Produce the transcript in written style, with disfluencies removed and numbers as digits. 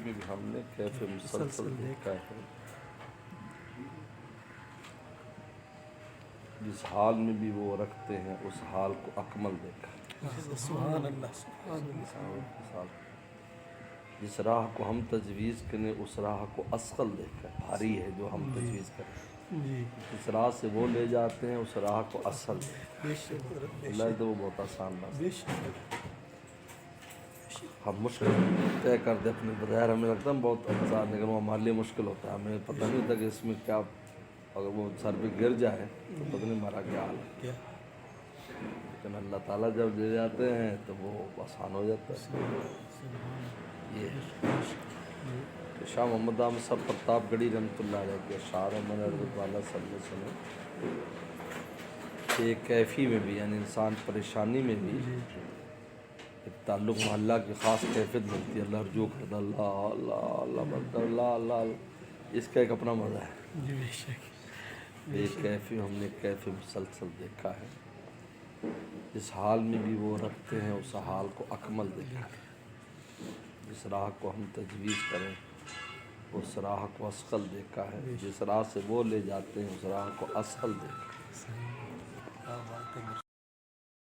میں بھی ہم نے کیف مسلسل دیکھا ہے، جس حال میں بھی وہ رکھتے ہیں اس حال کو اکمل دیکھا۔ سبحان اللہ، سبحان اللہ۔ جس راہ کو ہم تجویز کریں اس راہ کو اثقل دیکھا، بھاری ہے جو ہم تجویز کریں، جس راہ سے وہ لے جاتے ہیں اس راہ کو اصل اللہ تو وہ بہت آسان بات ہے۔ ہم مشکل طے کر دیں اپنے بظاہر ہمیں لگتا ہے بہت آسان، لیکن وہ ہمارے لیے مشکل ہوتا ہے، ہمیں پتہ نہیں ہوتا کہ اس میں کیا، اگر وہ سر پہ گر جائے تو پتہ نہیں ہمارا کیا حال ہے، لیکن اللہ تعالیٰ جب لے جاتے ہیں تو وہ آسان ہو جاتا ہے۔ یہ شاہ محمد دامت صاحب پرتاپ گڑھی رحمۃ اللہ علیہ کے اشعار میں نے حضرت والا صلی اللہ علیہ وسلم کہ کیفی میں بھی، یعنی انسان پریشانی میں بھی ایک تعلق محلہ کی خاص کیفیت ملتی ہے، اللہ رجوع کرتا، اللہ اللہ اللہ بلتا، اللہ اللہ اللہ، اس کا ایک اپنا مزہ ہے۔ بے کیفی ہم نے کیف مسلسل دیکھا ہے، جس حال میں بھی وہ رکھتے ہیں اس حال کو اکمل دیکھا ہے، جس راہ کو ہم تجویز کریں اس راہ کو اثقل دیکھا ہے، جس راہ سے وہ لے جاتے ہیں اس راہ کو اصل دیکھا ہے۔